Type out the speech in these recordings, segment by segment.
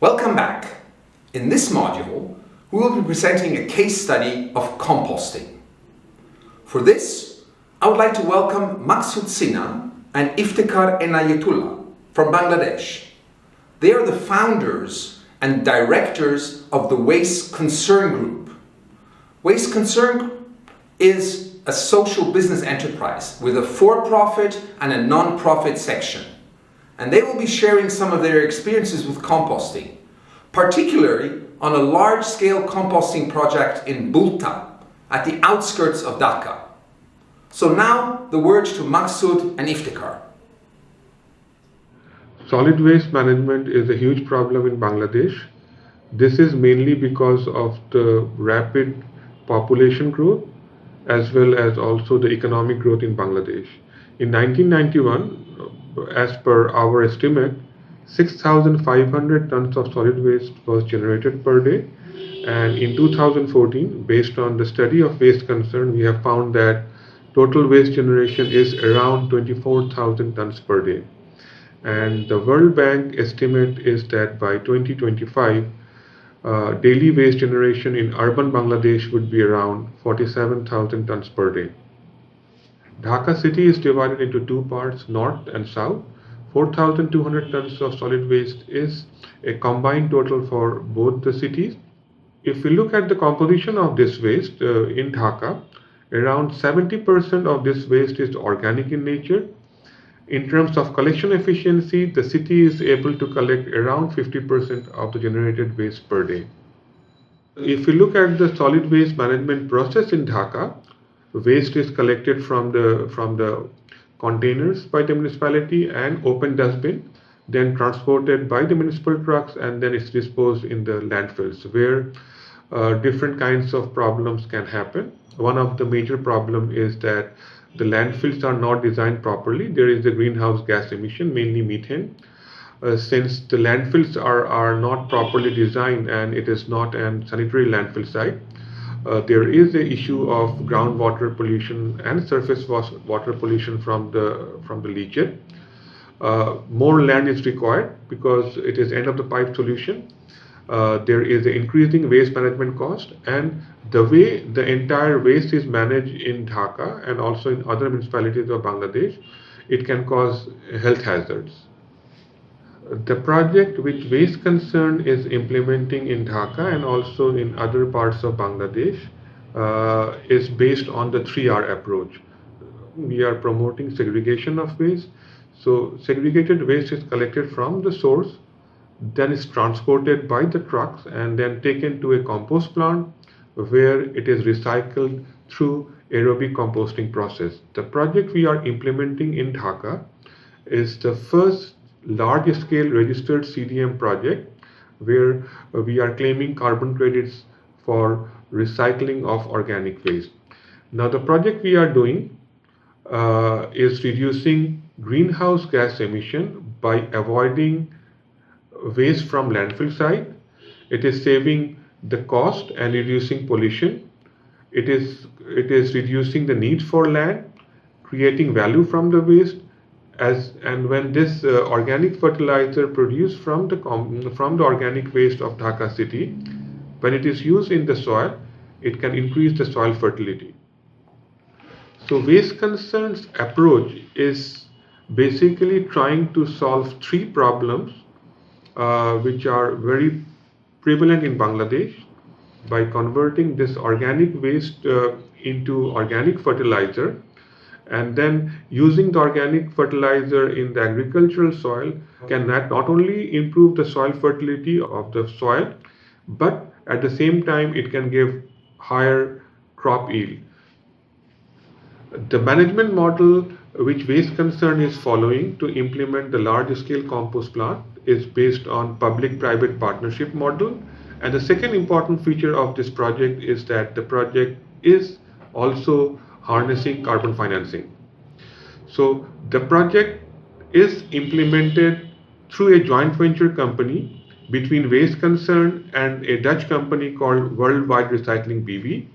Welcome back. In this module, we will be presenting a case study of composting. For this, I would like to welcome Maksud Sinan and Iftikhar Enayatullah from Bangladesh. They are the founders and directors of the Waste Concern Group. Waste Concern Group is a social business enterprise with a for-profit and a non-profit section. And they will be sharing some of their experiences with composting, particularly on a large-scale composting project in Bulta, at the outskirts of Dhaka. So now, the word to Maksud and Iftikhar. Solid waste management is a huge problem in Bangladesh. This is mainly because of the rapid population growth as well as also the economic growth in Bangladesh. In 1991, as per our estimate, 6,500 tons of solid waste was generated per day. And in 2014, based on the study of Waste Concern, we have found that total waste generation is around 24,000 tons per day. And the World Bank estimate is that by 2025, daily waste generation in urban Bangladesh would be around 47,000 tons per day. Dhaka city is divided into two parts, north and south. 4,200 tons of solid waste is a combined total for both the cities. If we look at the composition of this waste in Dhaka, around 70% of this waste is organic in nature. In terms of collection efficiency, the city is able to collect around 50% of the generated waste per day. If we look at the solid waste management process in Dhaka, waste is collected from the containers by the municipality and open dustbin, then transported by the municipal trucks, and then it's disposed in the landfills where different kinds of problems can happen. One of the major problems is that the landfills are not designed properly. There is a greenhouse gas emission, mainly methane. Since the landfills are not properly designed and it is not a sanitary landfill site, there is an issue of groundwater pollution and surface water pollution from the leachate. More land is required because it is end of the pipe solution. There is an increasing waste management cost, and the way the entire waste is managed in Dhaka and also in other municipalities of Bangladesh, it can cause health hazards. The project which Waste Concern is implementing in Dhaka and also in other parts of Bangladesh is based on the 3R approach. We are promoting segregation of waste. So segregated waste is collected from the source, then is transported by the trucks and then taken to a compost plant where it is recycled through aerobic composting process. The project we are implementing in Dhaka is the first large-scale registered CDM project where we are claiming carbon credits for recycling of organic waste. Now the project we are doing is reducing greenhouse gas emission by avoiding waste from landfill site. It is saving the cost and reducing pollution. It is reducing the need for land, creating value from the waste. And when this organic fertilizer produced from the organic waste of Dhaka city, when it is used in the soil, it can increase the soil fertility. So Waste Concern's approach is basically trying to solve three problems which are very prevalent in Bangladesh by converting this organic waste into organic fertilizer, and then using the organic fertilizer in the agricultural soil can not only improve the soil fertility of the soil, but at the same time it can give higher crop yield. The management model which Waste Concern is following to implement the large-scale compost plant is based on public-private partnership model. And the second important feature of this project is that the project is also harnessing carbon financing. So the project is implemented through a joint venture company between Waste Concern and a Dutch company called Worldwide Recycling BV.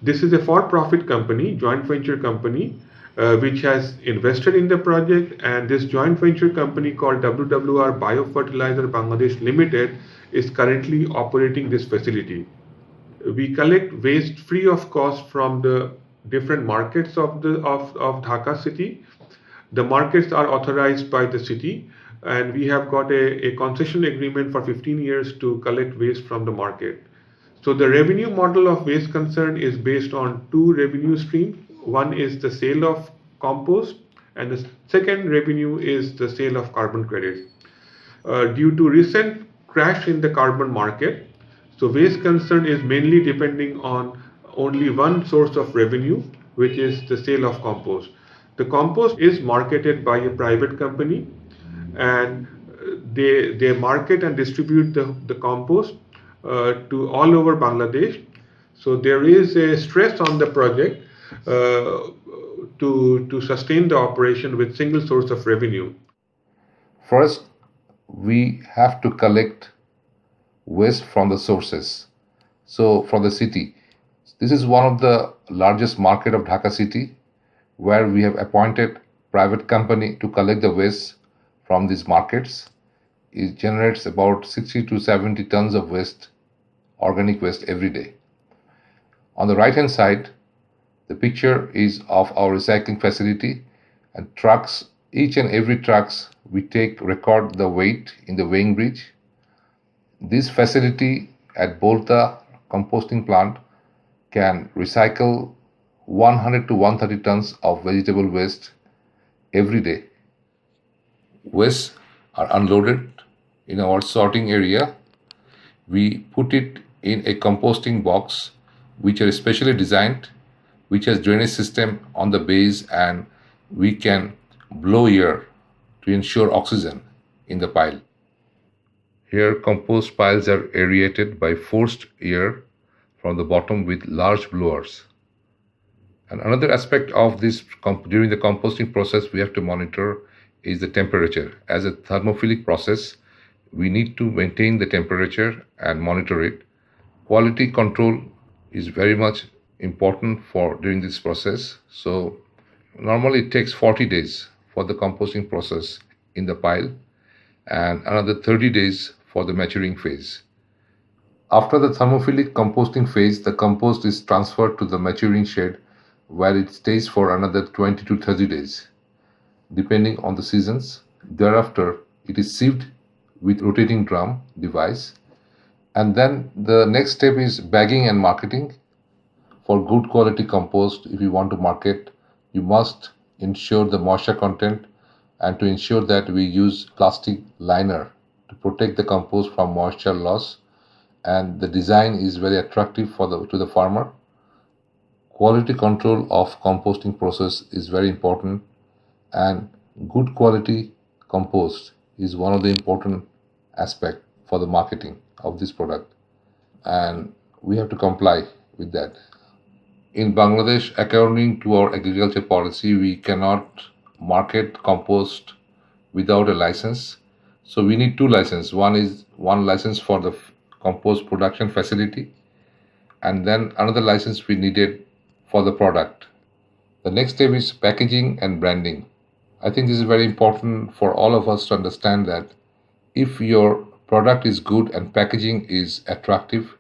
This is a for-profit company, joint venture company, which has invested in the project, and this joint venture company called WWR Biofertilizer Bangladesh Limited is currently operating this facility. We collect waste free of cost from the different markets of Dhaka city. The markets are authorized by the city, and we have got a concession agreement for 15 years to collect waste from the market. So the revenue model of Waste Concern is based on two revenue streams. One is the sale of compost, and the second revenue is the sale of carbon credit. Due to recent crash in the carbon market, so Waste Concern is mainly depending on only one source of revenue, which is the sale of compost. The compost is marketed by a private company, and they market and distribute the compost to all over Bangladesh. So there is a stress on the project to sustain the operation with single source of revenue. First, we have to collect waste from the sources. So from the city, this is one of the largest market of Dhaka city, where we have appointed private company to collect the waste from these markets. It generates about 60 to 70 tons of waste, organic waste every day. On the right hand side, the picture is of our recycling facility, and trucks, each and every trucks we take record the weight in the weighing bridge. This facility at Bolta composting plant can recycle 100 to 130 tons of vegetable waste every day. Waste are unloaded in our sorting area. We put it in a composting box, which are specially designed, which has drainage system on the base, and we can blow air to ensure oxygen in the pile. Here, compost piles are aerated by forced air from the bottom with large blowers. And another aspect of this, during the composting process, we have to monitor is the temperature. As a thermophilic process, we need to maintain the temperature and monitor it. Quality control is very much important for during this process. So normally it takes 40 days for the composting process in the pile, and another 30 days for the maturing phase. After the thermophilic composting phase, the compost is transferred to the maturing shed, where it stays for another 20 to 30 days, depending on the seasons. Thereafter, it is sieved with rotating drum device, and then the next step is bagging and marketing. For good quality compost, if you want to market, you must ensure the moisture content, and to ensure that we use plastic liner to protect the compost from moisture loss, and the design is very attractive to the farmer. Quality control of composting process is very important, and good quality compost is one of the important aspect for the marketing of this product, and we have to comply with that. In Bangladesh, according to our agriculture policy, we cannot market compost without a license. So we need two licenses. One license for the compost production facility, and then another license we needed for the product. The next step is packaging and branding. I think this is very important for all of us to understand that if your product is good and packaging is attractive,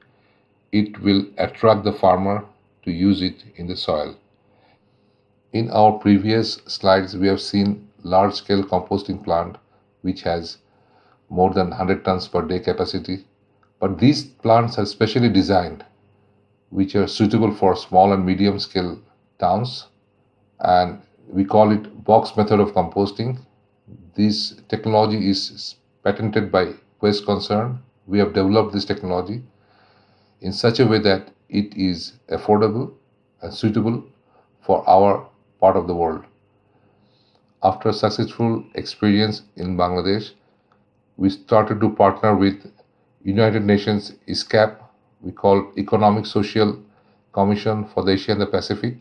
it will attract the farmer to use it in the soil. In our previous slides, we have seen large-scale composting plant which has more than 100 tons per day capacity. But these plants are specially designed, which are suitable for small and medium-scale towns, and we call it box method of composting. This technology is patented by Waste Concern. We have developed this technology in such a way that it is affordable and suitable for our part of the world. After successful experience in Bangladesh, we started to partner with United Nations ISCAP, we call Economic Social Commission for the Asia and the Pacific,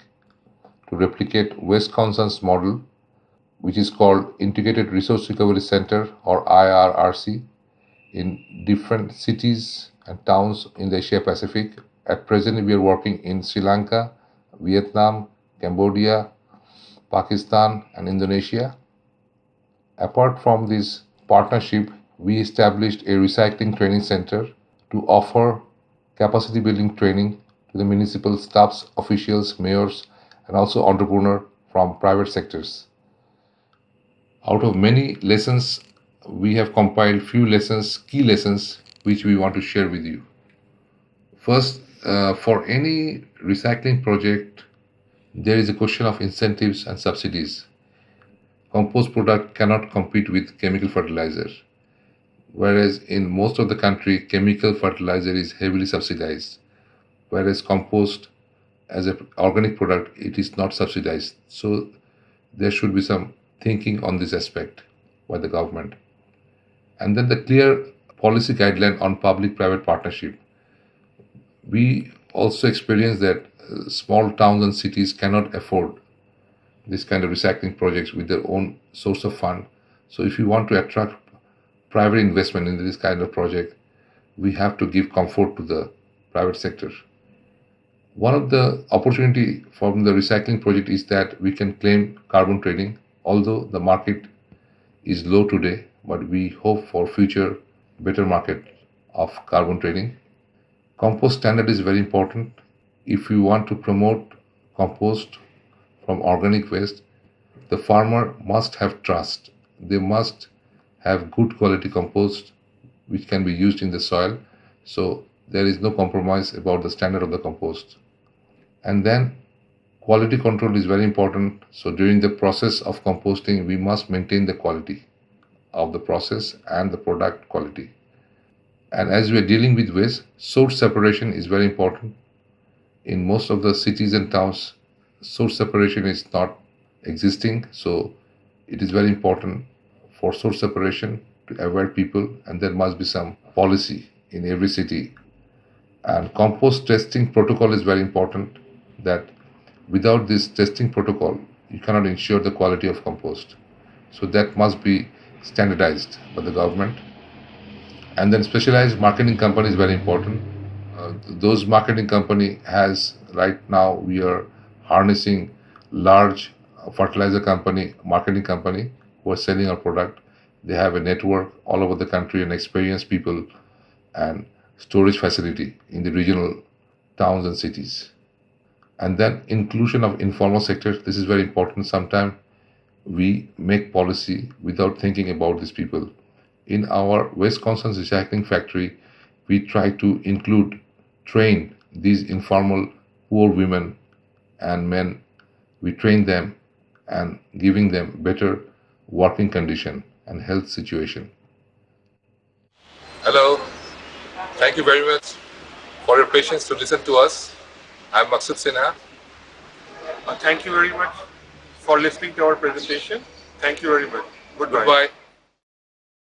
to replicate Waste Concern's model, which is called Integrated Resource Recovery Center, or IRRC, in different cities and towns in the Asia Pacific. At present, we are working in Sri Lanka, Vietnam, Cambodia, Pakistan, and Indonesia. Apart from this partnership, we established a recycling training center to offer capacity building training to the municipal staffs, officials, mayors, and also entrepreneurs from private sectors. Out of many lessons, we have compiled few lessons, key lessons, which we want to share with you. First, for any recycling project, there is a question of incentives and subsidies. Compost product cannot compete with chemical fertilizer, whereas in most of the country, chemical fertilizer is heavily subsidized, whereas compost as an organic product, it is not subsidized. So there should be some thinking on this aspect by the government. And then the clear policy guideline on public-private partnership. We also experience that small towns and cities cannot afford this kind of recycling projects with their own source of fund. So if you want to attract private investment in this kind of project, we have to give comfort to the private sector. One of the opportunity from the recycling project is that we can claim carbon trading, although the market is low today, but we hope for future better market of carbon trading. Compost standard is very important. If you want to promote compost from organic waste, the farmer must have trust. They must have good quality compost which can be used in the soil. So there is no compromise about the standard of the compost. And then quality control is very important. So during the process of composting, we must maintain the quality of the process and the product quality. And as we are dealing with waste, source separation is very important. In most of the cities and towns, source separation is not existing. So it is very important for source separation to avoid people, and there must be some policy in every city. And compost testing protocol is very important, that without this testing protocol, you cannot ensure the quality of compost. So that must be standardized by the government. And then specialized marketing company is very important. Those marketing company has, right now we are harnessing large fertilizer company, marketing company who are selling our product. They have a network all over the country and experienced people and storage facility in the regional towns and cities. And then inclusion of informal sector. This is very important. Sometimes we make policy without thinking about these people. In our West Constance recycling factory, we try to train these informal poor women and men. We train them and giving them better working condition and health situation. Hello, thank you very much for your patience to listen to us. I'm Maksud Sinha. Thank you very much for listening to our presentation. Thank you very much. Goodbye. Goodbye.